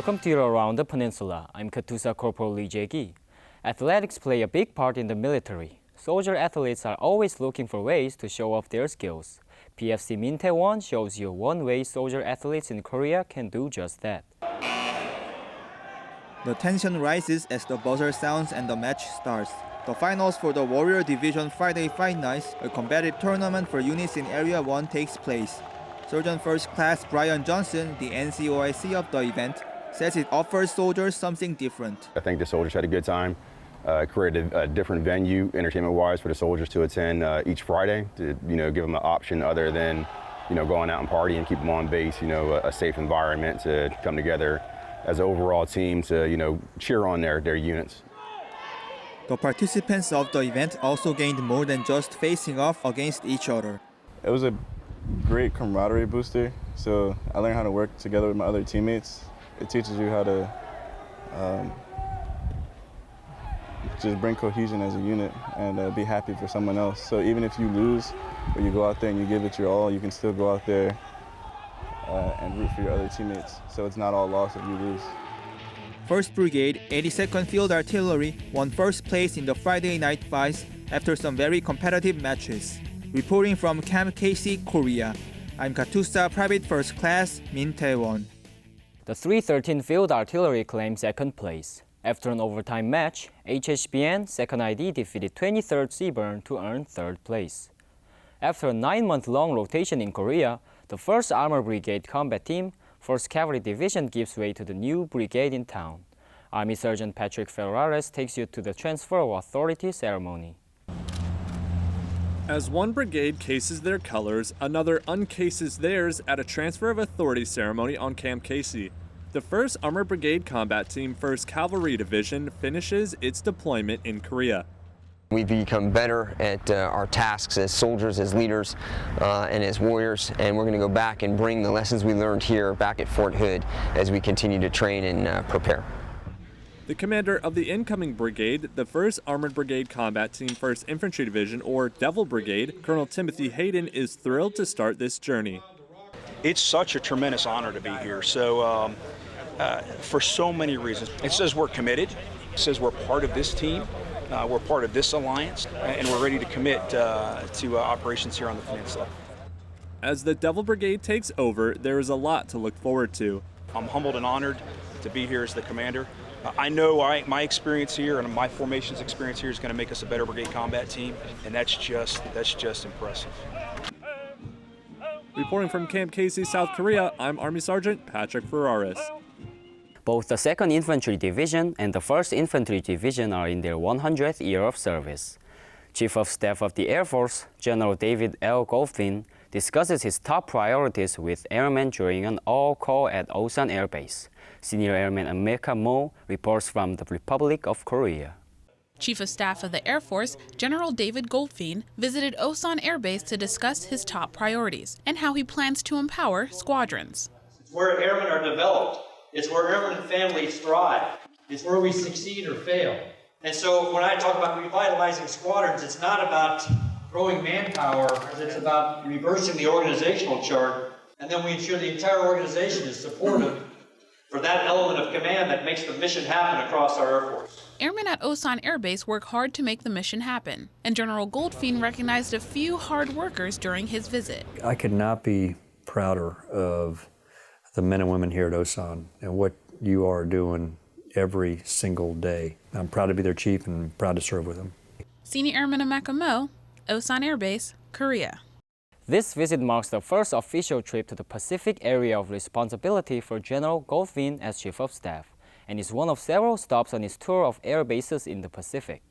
Welcome to Around the Peninsula. I'm Katusa Corporal Lee Jae-gi. Athletics play a big part in the military. Soldier athletes are always looking for ways to show off their skills. PFC Mintaewon shows you one way soldier athletes in Korea can do just that. The tension rises as the buzzer sounds and the match starts. The finals for the Warrior Division Friday Fight Nights, a combative tournament for units in Area 1, takes place. Surgeon First Class Brian Johnson, the NCOIC of the event, says it offers soldiers something different. I think the soldiers had a good time. Created a different venue, entertainment-wise, for the soldiers to attend each Friday to, give them an option other than, going out and partying and keep them on base. A safe environment to come together as an overall team to, cheer on their units. The participants of the event also gained more than just facing off against each other. It was a great camaraderie booster. So I learned how to work together with my other teammates. It teaches you how to just bring cohesion as a unit and be happy for someone else. So even if you lose or you go out there and you give it your all, you can still go out there and root for your other teammates. So it's not all loss if you lose. 1st Brigade, 82nd Field Artillery won first place in the Friday night fights after some very competitive matches. Reporting from Camp Casey, Korea, I'm Katusa Private First Class Min Tae-won. The 313th Field Artillery claimed 2nd place. After an overtime match, HHBN 2nd ID defeated 23rd Seaburn to earn 3rd place. After a 9-month-long rotation in Korea, the 1st Armor Brigade Combat Team, 1st Cavalry Division gives way to the new brigade in town. Army Sergeant Patrick Ferrares takes you to the transfer of authority ceremony. As one brigade cases their colors, another uncases theirs at a transfer of authority ceremony on Camp Casey. The 1st Armor Brigade Combat Team, 1st Cavalry Division, finishes its deployment in Korea. We become better at our tasks as soldiers, as leaders, and as warriors, and we're going to go back and bring the lessons we learned here back at Fort Hood as we continue to train and prepare. The commander of the incoming brigade, the 1st Armored Brigade Combat Team, 1st Infantry Division, or Devil Brigade, Colonel Timothy Hayden, is thrilled to start this journey. It's such a tremendous honor to be here. So, for so many reasons. It says we're committed. It says we're part of this team. We're part of this alliance, and we're ready to commit to operations here on the Peninsula. As the Devil Brigade takes over, there is a lot to look forward to. I'm humbled and honored to be here as the commander. I know my experience here and my formations experience here is going to make us a better brigade combat team, and that's just impressive. Reporting from Camp Casey, South Korea, I'm Army Sergeant Patrick Ferraris. Both the 2nd Infantry Division and the 1st Infantry Division are in their 100th year of service. Chief of Staff of the Air Force, General David L. Goldfein, discusses his top priorities with airmen during an all-call at Osan Air Base. Senior Airman America Mo reports from the Republic of Korea. Chief of Staff of the Air Force, General David Goldfein, visited Osan Air Base to discuss his top priorities and how he plans to empower squadrons. It's where airmen are developed. It's where airmen and families thrive. It's where we succeed or fail. And so when I talk about revitalizing squadrons, it's not about throwing manpower, it's about reversing the organizational chart, and then we ensure the entire organization is supportive for that element of command that makes the mission happen across our Air Force. Airmen at Osan Air Base work hard to make the mission happen, and General Goldfein recognized a few hard workers during his visit. I could not be prouder of the men and women here at Osan and what you are doing every single day. I'm proud to be their chief and proud to serve with them. Senior Airman Ameka Mo, Osan Air Base, Korea. This visit marks the first official trip to the Pacific area of responsibility for General Goldfein as Chief of Staff, and is one of several stops on his tour of air bases in the Pacific.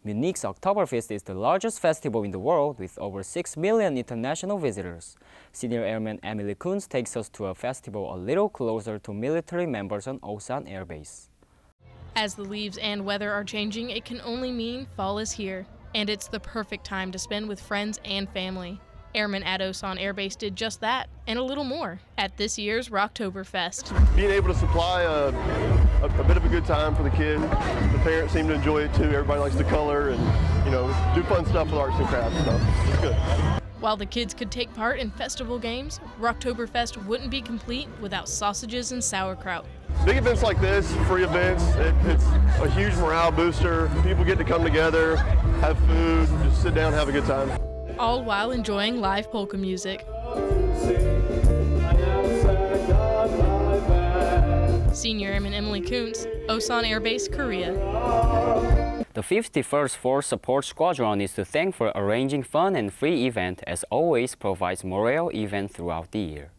Munich's Oktoberfest is the largest festival in the world with over 6 million international visitors. Senior Airman Emily Kunz takes us to a festival a little closer to military members on Osan Air Base. As the leaves and weather are changing, it can only mean fall is here. And it's the perfect time to spend with friends and family. Airmen at Osan Air Base did just that, and a little more, at this year's Rocktoberfest. Being able to supply a bit of a good time for the kids. The parents seem to enjoy it too. Everybody likes to color and, do fun stuff with arts and crafts, so it's good. While the kids could take part in festival games, Rocktoberfest wouldn't be complete without sausages and sauerkraut. Big events like this, free events, it's a huge morale booster. People get to come together, have food, just sit down, have a good time. All while enjoying live polka music. Senior Airman Emily Kuntz, Osan Air Base, Korea. The 51st Force Support Squadron is to thank for arranging fun and free event, as always provides morale event throughout the year.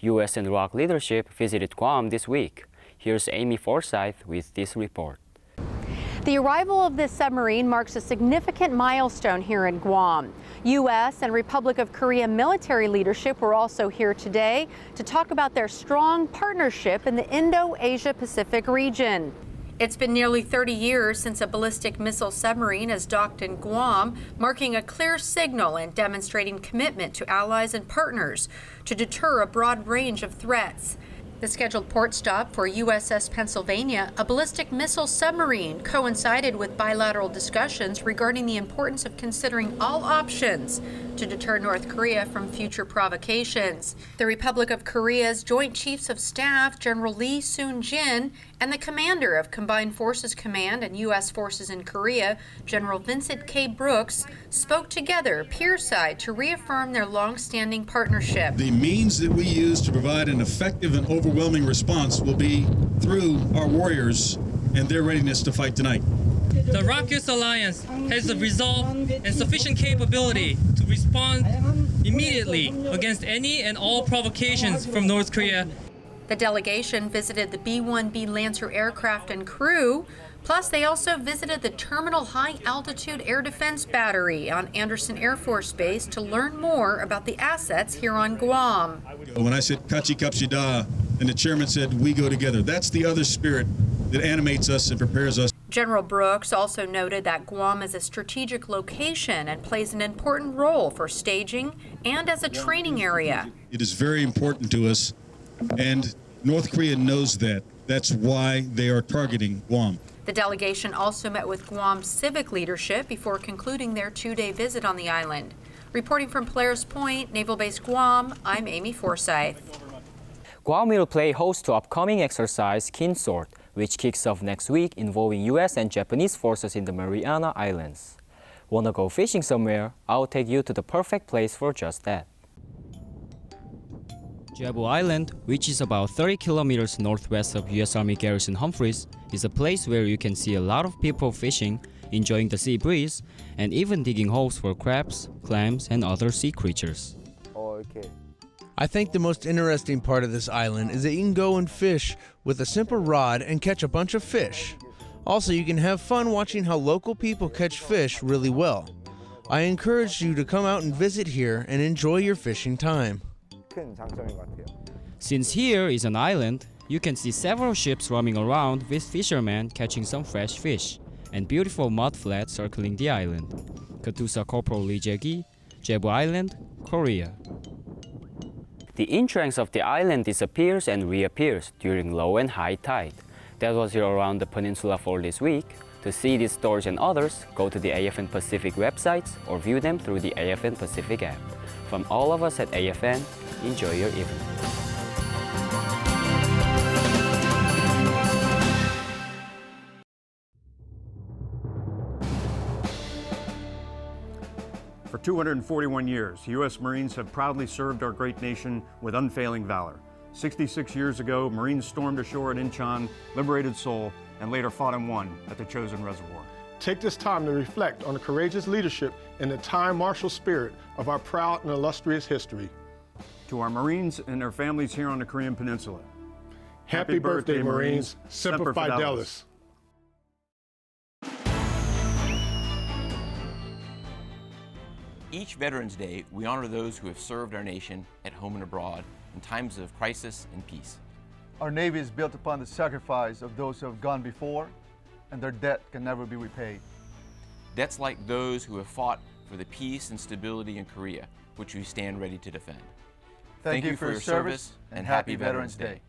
U.S. and ROK leadership visited Guam this week. Here's Amy Forsyth with this report. The arrival of this submarine marks a significant milestone here in Guam. U.S. and Republic of Korea military leadership were also here today to talk about their strong partnership in the Indo-Asia Pacific region. It's been nearly 30 years since a ballistic missile submarine has docked in Guam, marking a clear signal and demonstrating commitment to allies and partners to deter a broad range of threats. The scheduled port stop for USS Pennsylvania, a ballistic missile submarine, coincided with bilateral discussions regarding the importance of considering all options to deter North Korea from future provocations. The Republic of Korea's Joint Chiefs of Staff, General Lee Soon-jin, and the commander of Combined Forces Command and U.S. Forces in Korea, General Vincent K. Brooks, spoke together pierside to reaffirm their long-standing partnership. The means that we use to provide an effective and overwhelming response will be through our warriors and their readiness to fight tonight. The ROK-US Alliance has the resolve and sufficient capability to respond immediately against any and all provocations from North Korea. The delegation visited the B-1B Lancer aircraft and crew, plus they also visited the Terminal High Altitude Air Defense Battery on Andersen Air Force Base to learn more about the assets here on Guam. When I said Kachi Kapsida and the chairman said we go together, that's the other spirit that animates us and prepares us. General Brooks also noted that Guam is a strategic location and plays an important role for staging and as a training area. It is very important to us, and North Korea knows that. That's why they are targeting Guam. The delegation also met with Guam's civic leadership before concluding their two-day visit on the island. Reporting from Polaris Point, Naval Base Guam, I'm Amy Forsyth. Guam will play host to upcoming exercise Kinsort, which kicks off next week, involving U.S. and Japanese forces in the Mariana Islands. Wanna go fishing somewhere? I'll take you to the perfect place for just that. Jebu Island, which is about 30 kilometers northwest of U.S. Army Garrison Humphreys, is a place where you can see a lot of people fishing, enjoying the sea breeze, and even digging holes for crabs, clams, and other sea creatures. Okay. I think the most interesting part of this island is that you can go and fish with a simple rod and catch a bunch of fish. Also, you can have fun watching how local people catch fish really well. I encourage you to come out and visit here and enjoy your fishing time. Since here is an island, you can see several ships roaming around with fishermen catching some fresh fish, and beautiful mud flats circling the island. Katusa Corporal Lee Jae-gi, Jebu Island, Korea. The entrance of the island disappears and reappears during low and high tide. That was here around the peninsula for this week. To see these stories and others, go to the AFN Pacific websites or view them through the AFN Pacific app. From all of us at AFN, enjoy your evening. For 241 years, U.S. Marines have proudly served our great nation with unfailing valor. 66 years ago, Marines stormed ashore at Incheon, liberated Seoul, and later fought and won at the Chosin Reservoir. Take this time to reflect on the courageous leadership and the time martial spirit of our proud and illustrious history. To our Marines and their families here on the Korean Peninsula. Happy birthday, Marines. Semper Fidelis. Each Veterans Day, we honor those who have served our nation at home and abroad in times of crisis and peace. Our Navy is built upon the sacrifice of those who have gone before, and their debt can never be repaid. Debts like those who have fought for the peace and stability in Korea, which we stand ready to defend. Thank you for your service, and happy Veterans Day.